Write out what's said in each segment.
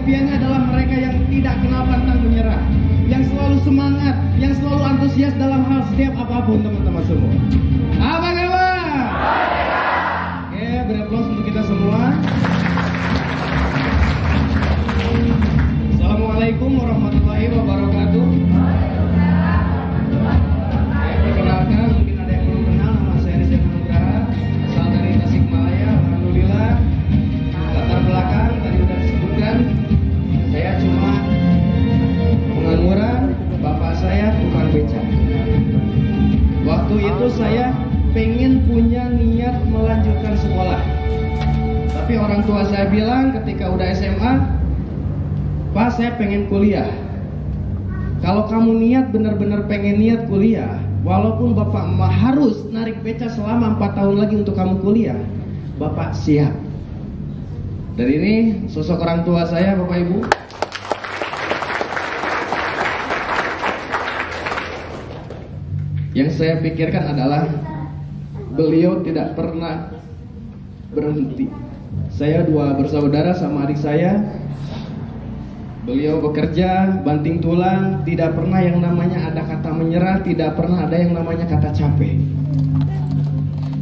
impiannya adalah mereka yang tidak kenal pantang menyerah, yang selalu semangat, yang selalu antusias dalam hal setiap apapun, teman-teman semua. Apa kabar? Oke, beri aplaus untuk kita semua. Assalamualaikum warahmatullahi wabarakatuh. Perkenalkan, mungkin ada yang belum kenal, nama saya Rizky Nugraha, asal dari Tasikmalaya. Alhamdulillah. Latar belakang tadi udah disebutkan, saya cuma pengangguran, bapak saya tukang beca. Waktu itu saya pengen punya niat melanjutkan sekolah, tapi orang tua saya bilang ketika udah SMA, Pak, saya pengen kuliah. Kalau kamu niat benar-benar pengen niat kuliah, walaupun bapak harus narik beca selama 4 tahun lagi untuk kamu kuliah, bapak siap. Dan ini sosok orang tua saya, Bapak Ibu. Yang saya pikirkan adalah beliau tidak pernah berhenti. Saya 2 bersaudara sama adik saya. Beliau bekerja banting tulang, tidak pernah yang namanya ada kata menyerah, tidak pernah ada yang namanya kata capek.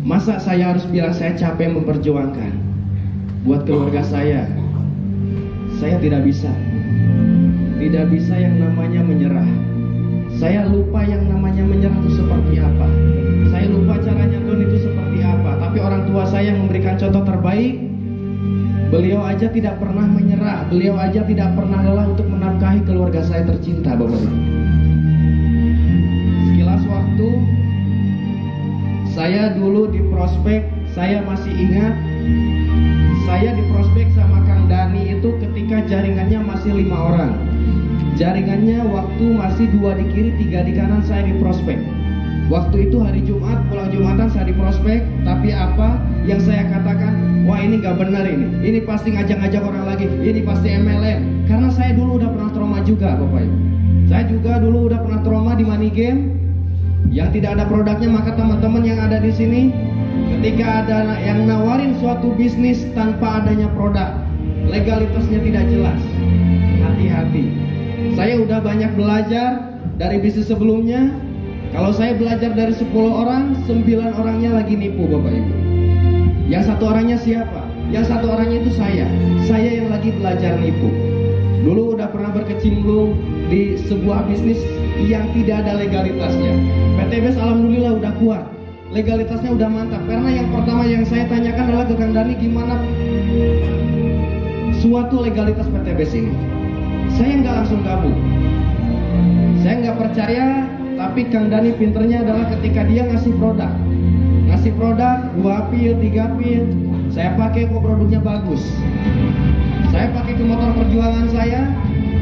Masa saya harus bilang saya capek memperjuangkan buat keluarga saya? Saya tidak bisa. Tidak bisa yang namanya menyerah. Saya lupa yang namanya menyerah itu seperti apa. Saya lupa caranya down itu seperti apa. Tapi orang tua saya yang memberikan contoh terbaik. Beliau aja tidak pernah menyerah. Beliau aja tidak pernah lelah untuk menafkahi keluarga saya tercinta, Bapak Ibu. Sekilas waktu, saya dulu di prospek, saya masih ingat, saya di prospek sama Kang Dani itu ketika jaringannya masih 5 orang. Jaringannya waktu masih 2 di kiri, 3 di kanan, saya di prospek. Waktu itu hari Jumat, pulang Jumatan saya di prospek. Tapi apa yang saya katakan, wah ini gak benar ini pasti ngajak-ngajak orang lagi, ini pasti MLM. Karena saya dulu udah pernah trauma juga, Bapak Ibu. Saya juga dulu udah pernah trauma di money game yang tidak ada produknya. Maka teman-teman yang ada di sini, ketika ada yang nawarin suatu bisnis tanpa adanya produk, legalitasnya tidak jelas, hati-hati. Saya udah banyak belajar dari bisnis sebelumnya. Kalau saya belajar dari 10 orang, 9 orangnya lagi nipu, Bapak Ibu. Yang 1 orangnya siapa? Yang 1 orangnya itu saya. Saya yang lagi belajar nipu. Dulu udah pernah berkecimpung di sebuah bisnis yang tidak ada legalitasnya. PTBS alhamdulillah udah kuat, legalitasnya udah mantap. Karena yang pertama yang saya tanyakan adalah ke Kang Dani, gimana suatu legalitas PTBS ini. Saya nggak langsung gabung. Saya nggak percaya. Tapi Kang Dani pinternya adalah ketika dia ngasih produk 2 pil, 3 pil, saya pakai kok produknya bagus. Saya pakai ke motor perjuangan saya,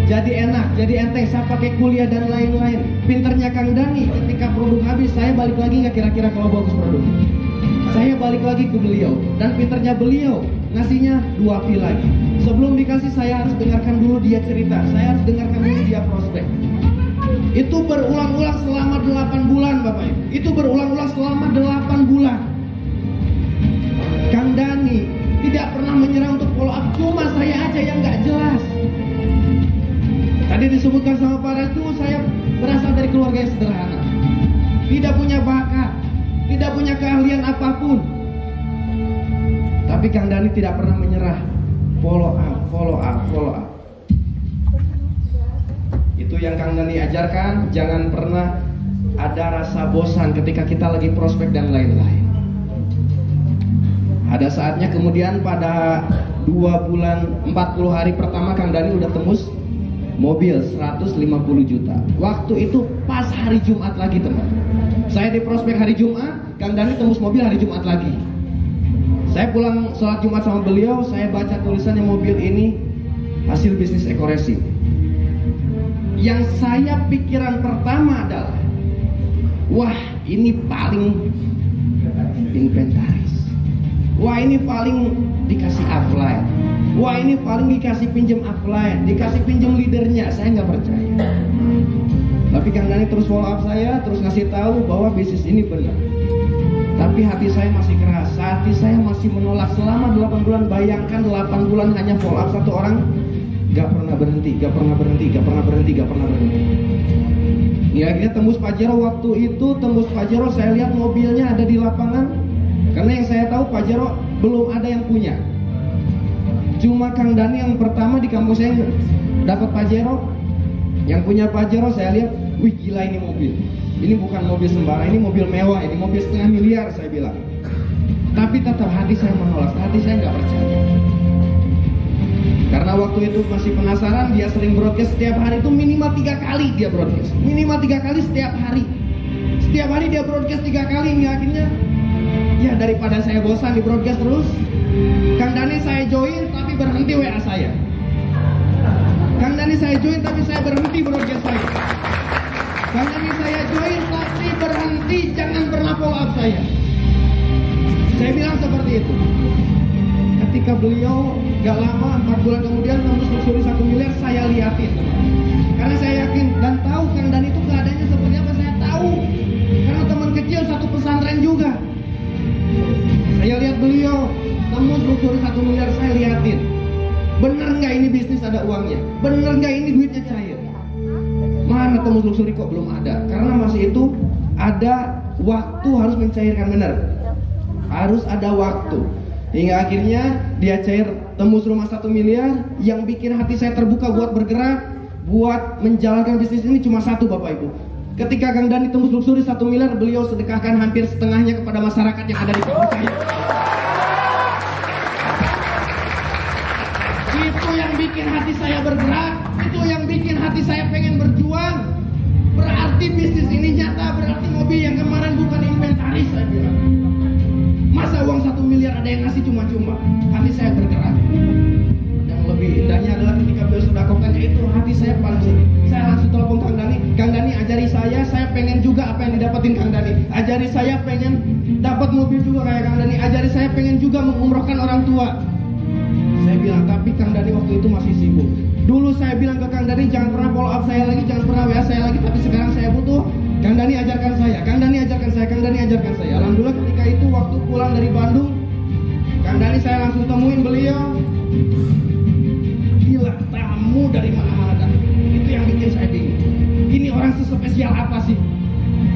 jadi enak, jadi enteng. Saya pakai kuliah dan lain-lain. Pinternya Kang Dani, ketika produk habis, saya balik lagi nggak kira-kira kalau bagus produknya. Saya balik lagi ke beliau. Dan pinternya beliau, ngasihnya 2 pil lagi. Sebelum dikasih, saya harus dengarkan dulu dia cerita. Saya harus dengarkan dulu dia prospek. Itu berulang-ulang selama 8 bulan, Bapak Ibu. Itu berulang-ulang selama 8 bulan. Kang Dani tidak pernah menyerah untuk follow up. Cuma saya aja yang nggak jelas. Tadi disebutkan sama Pak Restu, saya berasal dari keluarga yang sederhana, tidak punya bakat, tidak punya keahlian apapun. Tapi Kang Dani tidak pernah menyerah. Follow up, follow up, follow up. Itu yang Kang Dani ajarkan. Jangan pernah ada rasa bosan ketika kita lagi prospek dan lain-lain. Ada saatnya kemudian pada 2 bulan 40 hari pertama Kang Dani udah tembus mobil 150 juta. Waktu itu pas hari Jumat lagi, teman. Saya di prospek hari Jumat, Kang Dani tembus mobil hari Jumat lagi. Saya pulang sholat Jumat sama beliau, saya baca tulisannya mobil ini hasil bisnis Ekoresi. Yang saya pikiran pertama adalah, wah ini paling inventaris, wah ini paling dikasih upline, wah ini paling dikasih pinjam upline, dikasih pinjam leadernya. Saya nggak percaya. Tapi Kang Dani terus follow up saya, terus ngasih tahu bahwa bisnis ini benar. Tapi hati saya masih keras, hati saya masih menolak selama 8 bulan. Bayangkan 8 bulan hanya follow up 1 orang. Gak pernah berhenti. Ya akhirnya tembus Pajero. Waktu itu tembus Pajero, saya lihat mobilnya ada di lapangan. Karena yang saya tahu Pajero belum ada yang punya. Cuma Kang Dani yang pertama di kampus saya dapat Pajero. Yang punya Pajero saya lihat, wih gila ini mobil. Ini bukan mobil sembarang, ini mobil mewah, ini mobil setengah miliar saya bilang. Tapi tetap hati saya menolak, hati saya nggak percaya. Karena waktu itu masih penasaran, dia sering broadcast setiap hari itu minimal 3 kali dia broadcast. Minimal 3 kali setiap hari. Setiap hari dia broadcast 3 kali, hingga akhirnya ya daripada saya bosan di broadcast terus, Kang Dani saya join tapi berhenti WA saya. Kang Dani saya join tapi saya berhenti broadcast saya. Kang Dani saya join tapi berhenti, jangan pernah follow up saya. Saya bilang seperti itu. Ketika beliau gak lama, 4 bulan kemudian tembus luxury 1 miliar, saya liatin. Karena saya yakin dan tahu Kang Dani itu keadaannya seperti apa, saya tahu. Karena teman kecil satu pesantren juga. Saya lihat beliau tembus luxury 1 miliar, saya liatin. Bener nggak ini bisnis ada uangnya? Bener nggak ini duitnya cair? Mana tembus luxury kok belum ada? Karena masih itu ada waktu harus mencairkan, benar. Harus ada waktu. Hingga akhirnya dia cair tembus rumah 1 miliar. Yang bikin hati saya terbuka buat bergerak, buat menjalankan bisnis ini cuma satu, Bapak Ibu. Ketika Kang Dani tembus luxury 1 miliar, beliau sedekahkan hampir setengahnya kepada masyarakat yang ada di kampung saya. Itu yang bikin hati saya bergerak, itu yang bikin hati saya pengen berjuang. Berarti bisnis ini nyata, berarti mobil yang kemarin bukan inventaris, saya bilang. Masa uang 1 miliar ada yang ngasih cuma-cuma? Hati saya bergerak. Yang lebih indahnya adalah ketika beliau sudah kokanya itu, hati saya paling sedih. Saya langsung telepon Kang Dani. Kang Dani ajari saya pengen juga apa yang didapetin Kang Dani. Ajari saya pengen dapat mobil juga kayak Kang Dani. Ajari saya pengen juga mengumrohkan orang tua. Saya bilang, tapi Kang Dani waktu itu masih sibuk. Dulu saya bilang ke Kang Dani, jangan pernah follow up saya lagi, jangan pernah WA saya lagi. Tapi sekarang saya butuh Kang Dani ajarkan saya, Kang Dani ajarkan saya, Kang Dani ajarkan saya. Alhamdulillah ketika itu waktu pulang dari Bandung, Kang Dani saya langsung temuin beliau. Gila, tamu dari mana-mana. Itu yang bikin saya bingung. Ini orang sespesial apa sih?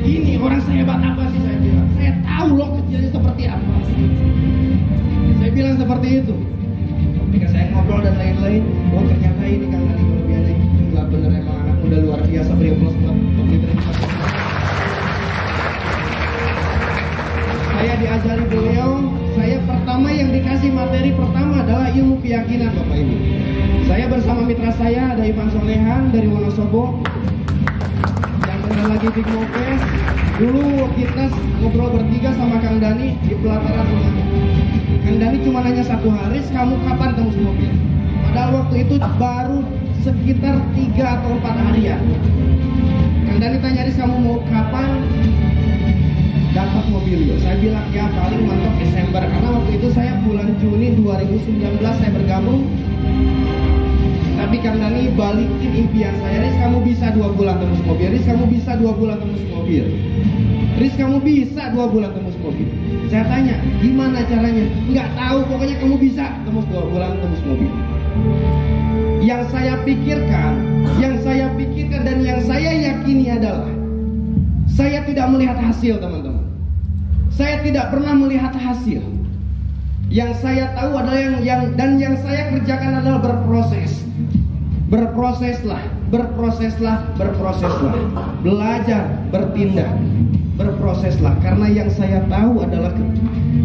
Ini orang sehebat apa sih, saya bilang. Saya tahu loh kecilnya seperti apa. Saya bilang seperti itu. Ketika saya ngobrol dan lain-lain, oh ternyata ini Kang Dani kelebihannya gila bener, emang anak muda luar biasa. Beliau plus buat diterima. Saya diajari beliau, saya pertama yang dikasih materi pertama adalah ilmu keyakinan, Bapak Ibu. Saya bersama mitra saya ada Ivan Solehan dari Wonosobo, yang benar lagi Big Mopes. Dulu kita ngobrol bertiga sama Kang Dani di pelataran rumahnya. Kang Dani cuma nanya 1 hari, kamu kapan tembus mobil? Padahal waktu itu baru sekitar 3 atau 4 harian. Kang Dani tanya, Riz kamu mau kapan dapat mobil? Saya bilang ya paling mentok Desember. Karena waktu itu saya bulan Juni 2019 saya bergabung. Tapi Kang Dani balikin impian saya, Riz kamu bisa 2 bulan tembus mobil, Riz kamu bisa 2 bulan tembus mobil, Riz kamu bisa 2 bulan tembus mobil. Saya tanya, gimana caranya? Nggak tahu, pokoknya kamu bisa tembus 2 bulan tembus mobil. Yang saya pikirkan dan yang saya yakini adalah saya tidak melihat hasil, teman-teman. Saya tidak pernah melihat hasil. Yang saya tahu adalah yang saya kerjakan adalah berproses. Berproseslah. Belajar, bertindak, berproseslah. Karena yang saya tahu adalah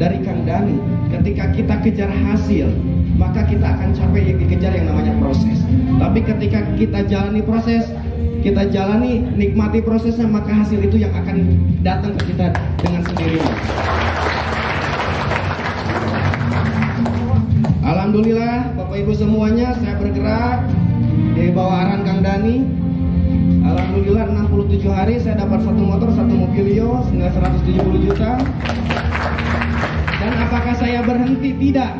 dari Kang Dani, ketika kita kejar hasil, maka kita akan capai yang dikejar yang namanya proses. Tapi ketika kita jalani proses, kita jalani, nikmati prosesnya, maka hasil itu yang akan datang ke kita dengan sendirinya. Alhamdulillah Bapak Ibu semuanya, saya bergerak di bawah arahan Kang Dani. Alhamdulillah 67 hari saya dapat 1 motor, 1 mobilio senilai 170 juta. Dan apakah saya berhenti? Tidak.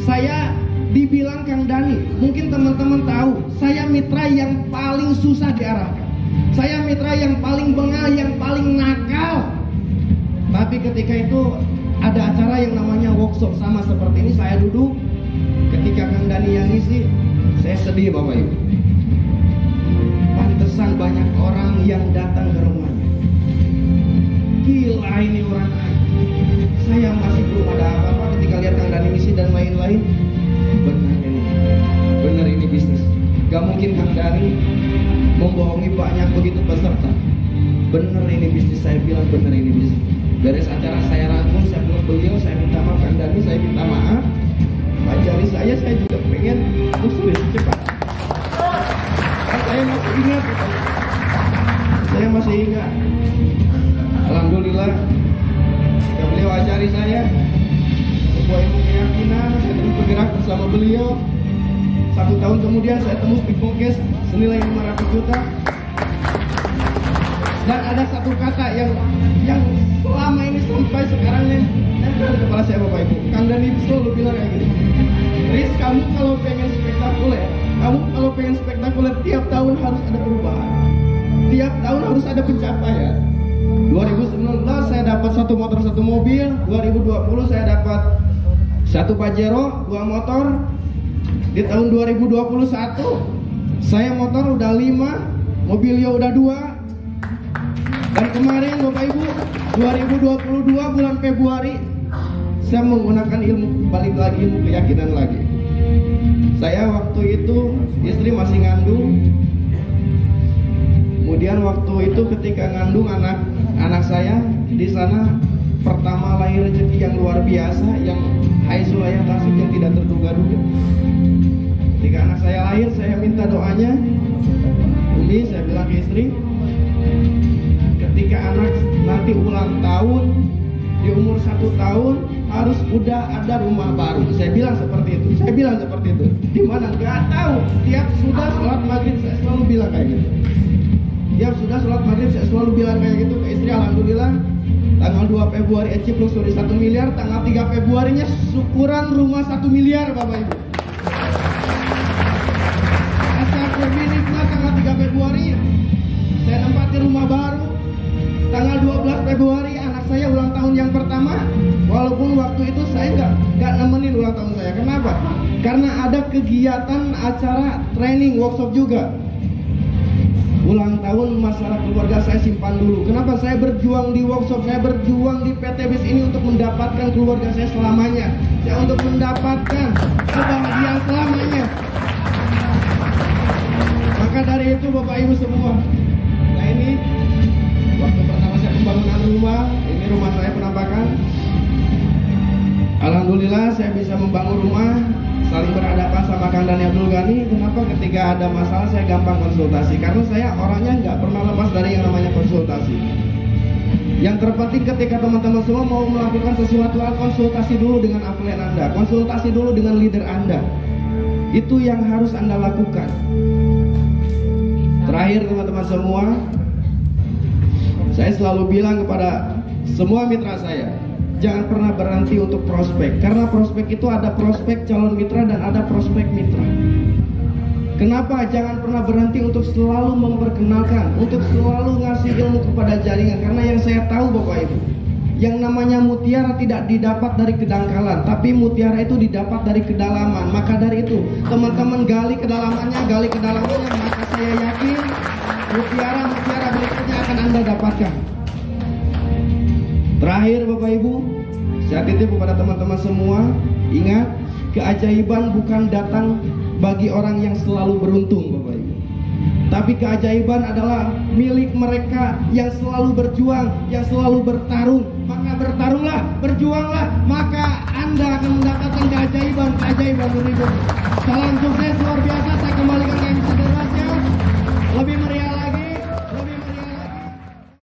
Saya dibilang Kang Dani, mungkin teman-teman tahu, saya mitra yang paling susah diarahkan. Saya mitra yang paling bengal, yang paling nakal. Tapi ketika itu ada acara yang namanya workshop sama seperti ini, saya duduk. Ketika Kang Dani yang ngisi, saya sedih Bapak Ibu. Pantesan banyak orang yang datang ke rumahnya. Gila ini orang kaya. Saya masih belum ada apa-apa ketika lihat Kang Dani misi dan lain-lain. Benar ini bisnis. Gak mungkin Kang Dani membohongi banyak begitu peserta. Benar ini bisnis, saya bilang benar ini bisnis. Beres acara saya rangkul, saya bilang beliau, saya minta maaf Kang Dani, saya minta maaf. Ajari saya juga pengen usul cepat. Saya masih ingat, saya masih ingat. Alhamdulillah, ketika beliau ajari saya, sebuah ilmu keyakinan, saya terus bergerak bersama beliau. 1 tahun kemudian saya temu pickpocket senilai 500 juta. Dan ada satu kata yang selama ini sampai sekarang nempel di kepala saya Bapak Ibu. Kang Dani selalu bilang kayak gini, Riz, kamu kalau pengen spektakuler, tiap tahun harus ada perubahan. Tiap tahun harus ada pencapaian. 2019 saya dapat 1 motor 1 mobil, 2020 saya dapat 1 Pajero 2 motor. Di tahun 2021 saya motor udah 5, mobilnya udah 2. Dan kemarin Bapak Ibu 2022 bulan Februari saya menggunakan balik lagi ilmu keyakinan lagi. Saya waktu itu istri masih ngandung. Kemudian waktu itu ketika ngandung anak saya di sana pertama lahir rezeki yang luar biasa, yang haisulayah nasib yang tidak terduga-duga. Ketika anak saya lahir, saya minta doanya. Umi, saya bilang ke istri, ketika anak nanti ulang tahun di umur 1 tahun harus udah ada rumah baru. Saya bilang seperti itu. Di mana? Nggak tahu. Tiap sudah sholat maghrib saya selalu bilang kayak gitu. Tiap sudah sholat maghrib saya selalu bilang kayak gitu ke istri. Alhamdulillah tanggal 2 Februari plus dari 1 miliar, tanggal 3 Februarinya syukuran rumah 1 miliar Bapak Ibu. Asal Feminislah tanggal 3 Februari saya tempati rumah baru. Tanggal 12 Februari anak saya ulang tahun yang pertama. Walaupun waktu itu saya nggak nemenin ulang tahun saya. Kenapa? Karena ada kegiatan acara training workshop juga. Ulang tahun masalah keluarga saya simpan dulu. Kenapa? Saya berjuang di workshop, saya berjuang di PT BIS ini untuk mendapatkan keluarga saya selamanya. Saya untuk mendapatkan kebahagiaan selamanya. Maka dari itu Bapak Ibu semua, nah ini waktu pertama saya pembangunan rumah, ini rumah saya penampakan. Alhamdulillah saya bisa membangun rumah, saling berhadapan sama Kang Dani Abdul Ghani. Kenapa? Ketika ada masalah saya gampang konsultasi, karena saya orangnya nggak pernah lepas dari yang namanya konsultasi. Yang terpenting ketika teman-teman semua mau melakukan sesuatu, konsultasi dulu dengan upline Anda, konsultasi dulu dengan leader Anda. Itu yang harus Anda lakukan. Terakhir teman-teman semua, saya selalu bilang kepada semua mitra saya, jangan pernah berhenti untuk prospek. Karena prospek itu ada prospek calon mitra dan ada prospek mitra. Kenapa? Jangan pernah berhenti untuk selalu memperkenalkan, untuk selalu ngasih ilmu kepada jaringan. Karena yang saya tahu Bapak Ibu, yang namanya mutiara tidak didapat dari kedangkalan, tapi mutiara itu didapat dari kedalaman. Maka dari itu teman-teman gali kedalamannya, maka saya yakin mutiara berikutnya akan Anda dapatkan. Terakhir Bapak Ibu, saya titip kepada teman-teman semua, ingat, keajaiban bukan datang bagi orang yang selalu beruntung Bapak Ibu, tapi keajaiban adalah milik mereka yang selalu berjuang, yang selalu bertarung. Maka bertarunglah, berjuanglah, maka Anda akan mendapatkan keajaiban berikut. Salam sukses luar biasa.